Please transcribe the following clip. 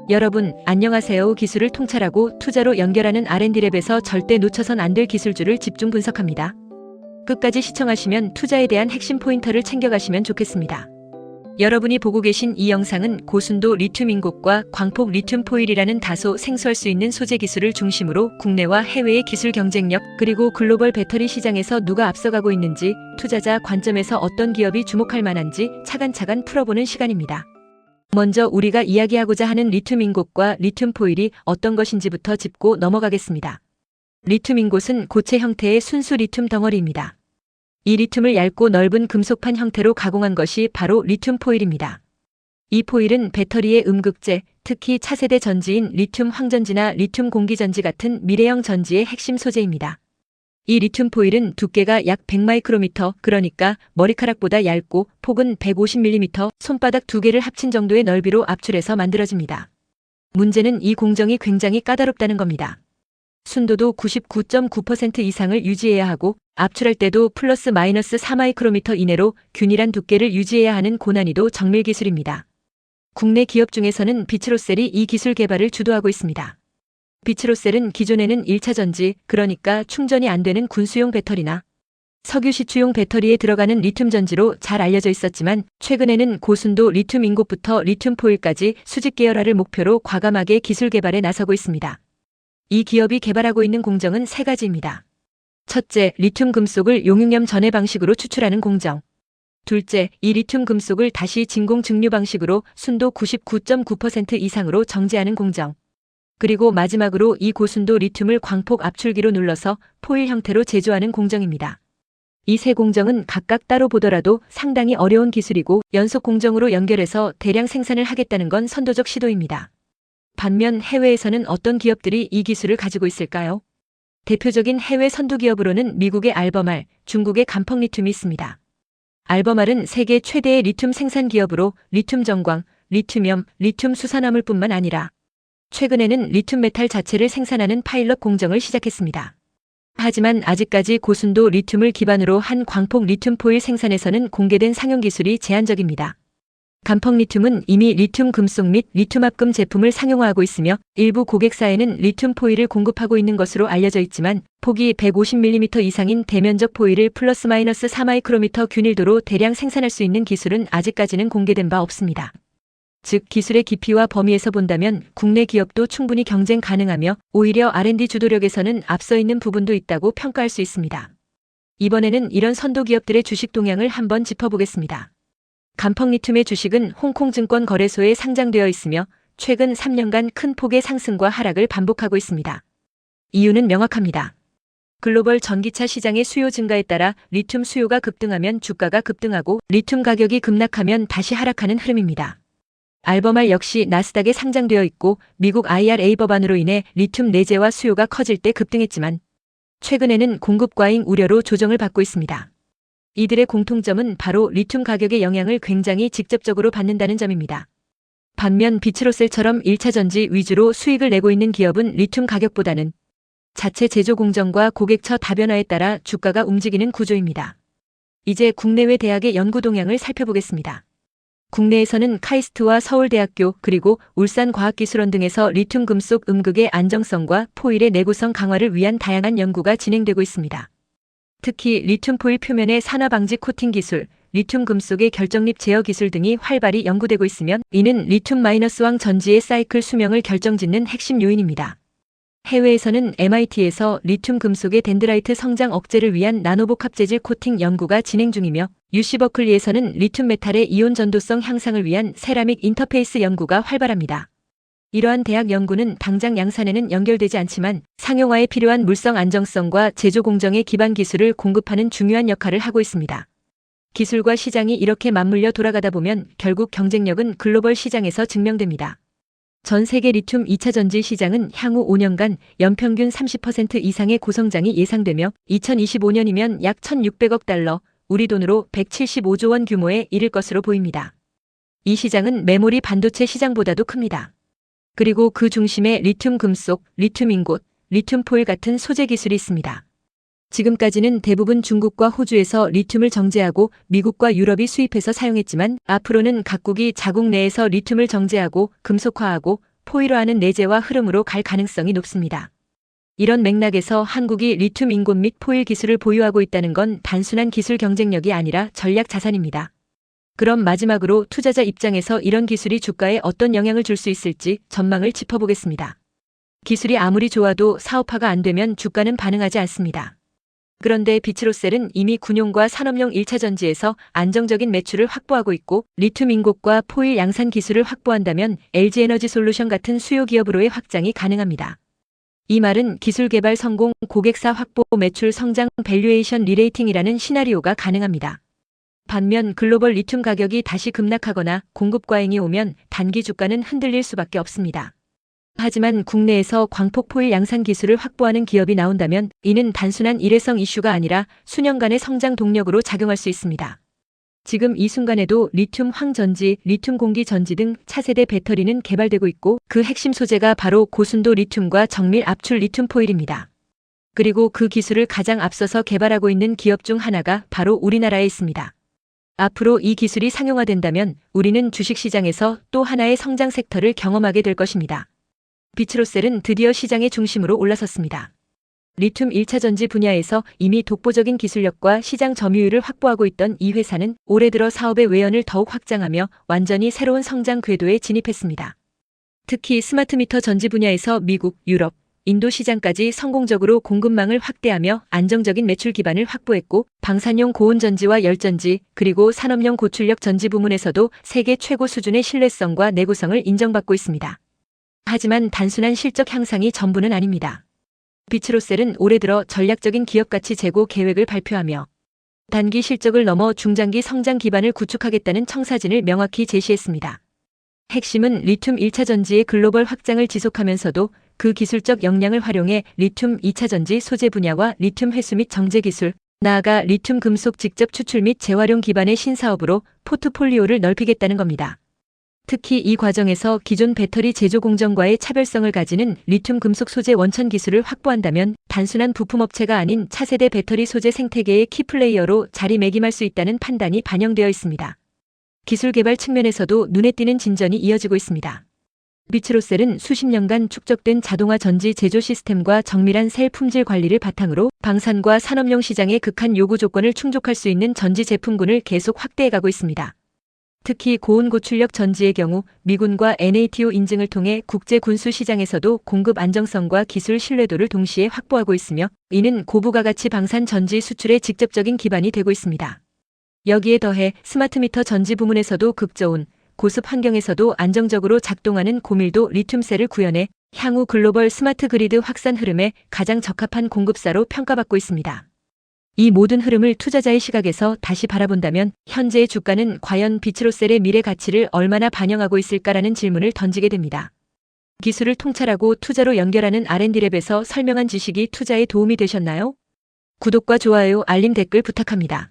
여러분, 안녕하세요. 기술을 통찰하고 투자로 연결하는 R&D랩에서 절대 놓쳐선 안 될 기술주를 집중 분석합니다. 끝까지 시청하시면 투자에 대한 핵심 포인터를 챙겨가시면 좋겠습니다. 여러분이 보고 계신 이 영상은 고순도 리튬 인곡과 광폭 리튬 포일이라는 다소 생소할 수 있는 소재 기술을 중심으로 국내와 해외의 기술 경쟁력, 그리고 글로벌 배터리 시장에서 누가 앞서가고 있는지, 투자자 관점에서 어떤 기업이 주목할 만한지 차근차근 풀어보는 시간입니다. 먼저 우리가 이야기하고자 하는 리튬 인곡과 리튬 포일이 어떤 것인지부터 짚고 넘어가겠습니다. 리튬 인곳은 고체 형태의 순수 리튬 덩어리입니다. 이 리튬을 얇고 넓은 금속판 형태로 가공한 것이 바로 리튬 포일입니다. 이 포일은 배터리의 음극재, 특히 차세대 전지인 리튬 황전지나 리튬 공기전지 같은 미래형 전지의 핵심 소재입니다. 이 리튬 포일은 두께가 약 100마이크로미터, 그러니까 머리카락보다 얇고 폭은 150mm, 손바닥 두 개를 합친 정도의 넓이로 압출해서 만들어집니다. 문제는 이 공정이 굉장히 까다롭다는 겁니다. 순도도 99.9% 이상을 유지해야 하고 압출할 때도 플러스 마이너스 4마이크로미터 이내로 균일한 두께를 유지해야 하는 고난이도 정밀 기술입니다. 국내 기업 중에서는 비츠로셀이 이 기술 개발을 주도하고 있습니다. 비츠로셀은 기존에는 1차 전지, 그러니까 충전이 안 되는 군수용 배터리나 석유 시추용 배터리에 들어가는 리튬 전지로 잘 알려져 있었지만 최근에는 고순도 리튬 인곡부터 리튬 포일까지 수직 계열화를 목표로 과감하게 기술 개발에 나서고 있습니다. 이 기업이 개발하고 있는 공정은 3가지입니다. 첫째, 리튬 금속을 용융염 전해 방식으로 추출하는 공정. 둘째, 이 리튬 금속을 다시 진공 증류 방식으로 순도 99.9% 이상으로 정제하는 공정. 그리고 마지막으로 이 고순도 리튬을 광폭 압출기로 눌러서 포일 형태로 제조하는 공정입니다. 이 세 공정은 각각 따로 보더라도 상당히 어려운 기술이고 연속 공정으로 연결해서 대량 생산을 하겠다는 건 선도적 시도입니다. 반면 해외에서는 어떤 기업들이 이 기술을 가지고 있을까요? 대표적인 해외 선두 기업으로는 미국의 알버말, 중국의 간펑리튬이 있습니다. 알버말은 세계 최대의 리튬 생산 기업으로 리튬 정광, 리튬염, 리튬 수산화물뿐만 아니라 최근에는 리튬 메탈 자체를 생산하는 파일럿 공정을 시작했습니다. 하지만 아직까지 고순도 리튬을 기반으로 한 광폭 리튬 포일 생산에서는 공개된 상용 기술이 제한적입니다. 간펑리튬은 이미 리튬 금속 및 리튬 합금 제품을 상용화하고 있으며 일부 고객사에는 리튬 포일을 공급하고 있는 것으로 알려져 있지만 폭이 150mm 이상인 대면적 포일을 플러스 마이너스 4마이크로미터 균일도로 대량 생산할 수 있는 기술은 아직까지는 공개된 바 없습니다. 즉 기술의 깊이와 범위에서 본다면 국내 기업도 충분히 경쟁 가능하며 오히려 R&D 주도력에서는 앞서 있는 부분도 있다고 평가할 수 있습니다. 이번에는 이런 선도 기업들의 주식 동향을 한번 짚어보겠습니다. 간펑리튬의 주식은 홍콩증권거래소에 상장되어 있으며 최근 3년간 큰 폭의 상승과 하락을 반복하고 있습니다. 이유는 명확합니다. 글로벌 전기차 시장의 수요 증가에 따라 리튬 수요가 급등하면 주가가 급등하고 리튬 가격이 급락하면 다시 하락하는 흐름입니다. 알버말 역시 나스닥에 상장되어 있고 미국 IRA 법안으로 인해 리튬 내재화 수요가 커질 때 급등했지만 최근에는 공급 과잉 우려로 조정을 받고 있습니다. 이들의 공통점은 바로 리튬 가격의 영향을 굉장히 직접적으로 받는다는 점입니다. 반면 비츠로셀처럼 1차 전지 위주로 수익을 내고 있는 기업은 리튬 가격보다는 자체 제조 공정과 고객처 다변화에 따라 주가가 움직이는 구조입니다. 이제 국내외 대학의 연구 동향을 살펴보겠습니다. 국내에서는 카이스트와 서울대학교 그리고 울산과학기술원 등에서 리튬 금속 음극의 안정성과 포일의 내구성 강화를 위한 다양한 연구가 진행되고 있습니다. 특히 리튬 포일 표면의 산화 방지 코팅 기술, 리튬 금속의 결정립 제어 기술 등이 활발히 연구되고 있으며 이는 리튬-왕 전지의 사이클 수명을 결정짓는 핵심 요인입니다. 해외에서는 MIT에서 리튬 금속의 덴드라이트 성장 억제를 위한 나노복합 재질 코팅 연구가 진행 중이며 UC 버클리에서는 리튬 메탈의 이온 전도성 향상을 위한 세라믹 인터페이스 연구가 활발합니다. 이러한 대학 연구는 당장 양산에는 연결되지 않지만 상용화에 필요한 물성 안정성과 제조 공정의 기반 기술을 공급하는 중요한 역할을 하고 있습니다. 기술과 시장이 이렇게 맞물려 돌아가다 보면 결국 경쟁력은 글로벌 시장에서 증명됩니다. 전 세계 리튬 2차 전지 시장은 향후 5년간 연평균 30% 이상의 고성장이 예상되며 2025년이면 약 1,600억 달러, 우리 돈으로 175조 원 규모에 이를 것으로 보입니다. 이 시장은 메모리 반도체 시장보다도 큽니다. 그리고 그 중심에 리튬 금속, 리튬 인곳, 리튬 포일 같은 소재 기술이 있습니다. 지금까지는 대부분 중국과 호주에서 리튬을 정제하고 미국과 유럽이 수입해서 사용했지만 앞으로는 각국이 자국 내에서 리튬을 정제하고 금속화하고 포일화하는 내재화 흐름으로 갈 가능성이 높습니다. 이런 맥락에서 한국이 리튬 인곤 및 포일 기술을 보유하고 있다는 건 단순한 기술 경쟁력이 아니라 전략 자산입니다. 그럼 마지막으로 투자자 입장에서 이런 기술이 주가에 어떤 영향을 줄 수 있을지 전망을 짚어보겠습니다. 기술이 아무리 좋아도 사업화가 안 되면 주가는 반응하지 않습니다. 그런데 비츠로셀은 이미 군용과 산업용 1차 전지에서 안정적인 매출을 확보하고 있고 리튬 인곤과 포일 양산 기술을 확보한다면 LG에너지솔루션 같은 수요 기업으로의 확장이 가능합니다. 이 말은 기술 개발 성공, 고객사 확보, 매출 성장, 밸류에이션 리레이팅이라는 시나리오가 가능합니다. 반면 글로벌 리튬 가격이 다시 급락하거나 공급 과잉이 오면 단기 주가는 흔들릴 수밖에 없습니다. 하지만 국내에서 광폭 포일 양산 기술을 확보하는 기업이 나온다면 이는 단순한 일회성 이슈가 아니라 수년간의 성장 동력으로 작용할 수 있습니다. 지금 이 순간에도 리튬 황전지, 리튬 공기 전지 등 차세대 배터리는 개발되고 있고 그 핵심 소재가 바로 고순도 리튬과 정밀 압출 리튬 포일입니다. 그리고 그 기술을 가장 앞서서 개발하고 있는 기업 중 하나가 바로 우리나라에 있습니다. 앞으로 이 기술이 상용화된다면 우리는 주식시장에서 또 하나의 성장 섹터를 경험하게 될 것입니다. 비츠로셀은 드디어 시장의 중심으로 올라섰습니다. 리튬 1차 전지 분야에서 이미 독보적인 기술력과 시장 점유율을 확보하고 있던 이 회사는 올해 들어 사업의 외연을 더욱 확장하며 완전히 새로운 성장 궤도에 진입했습니다. 특히 스마트미터 전지 분야에서 미국, 유럽, 인도 시장까지 성공적으로 공급망을 확대하며 안정적인 매출 기반을 확보했고 방산용 고온 전지와 열전지 그리고 산업용 고출력 전지 부문에서도 세계 최고 수준의 신뢰성과 내구성을 인정받고 있습니다. 하지만 단순한 실적 향상이 전부는 아닙니다. 비츠로셀은 올해 들어 전략적인 기업가치 제고 계획을 발표하며 단기 실적을 넘어 중장기 성장 기반을 구축하겠다는 청사진을 명확히 제시했습니다. 핵심은 리튬 1차 전지의 글로벌 확장을 지속하면서도 그 기술적 역량을 활용해 리튬 2차 전지 소재 분야와 리튬 회수 및 정제 기술, 나아가 리튬 금속 직접 추출 및 재활용 기반의 신사업으로 포트폴리오를 넓히겠다는 겁니다. 특히 이 과정에서 기존 배터리 제조 공정과의 차별성을 가지는 리튬 금속 소재 원천 기술을 확보한다면 단순한 부품업체가 아닌 차세대 배터리 소재 생태계의 키플레이어로 자리매김할 수 있다는 판단이 반영되어 있습니다. 기술 개발 측면에서도 눈에 띄는 진전이 이어지고 있습니다. 비츠로셀은 수십 년간 축적된 자동화 전지 제조 시스템과 정밀한 셀 품질 관리를 바탕으로 방산과 산업용 시장의 극한 요구 조건을 충족할 수 있는 전지 제품군을 계속 확대해가고 있습니다. 특히 고온 고출력 전지의 경우 미군과 NATO 인증을 통해 국제 군수 시장에서도 공급 안정성과 기술 신뢰도를 동시에 확보하고 있으며 이는 고부가가치 방산 전지 수출의 직접적인 기반이 되고 있습니다. 여기에 더해 스마트미터 전지 부문에서도 극저온, 고습 환경에서도 안정적으로 작동하는 고밀도 리튬셀을 구현해 향후 글로벌 스마트 그리드 확산 흐름에 가장 적합한 공급사로 평가받고 있습니다. 이 모든 흐름을 투자자의 시각에서 다시 바라본다면 현재의 주가는 과연 비츠로셀의 미래 가치를 얼마나 반영하고 있을까라는 질문을 던지게 됩니다. 기술을 통찰하고 투자로 연결하는 R&D랩에서 설명한 지식이 투자에 도움이 되셨나요? 구독과 좋아요, 알림 댓글 부탁합니다.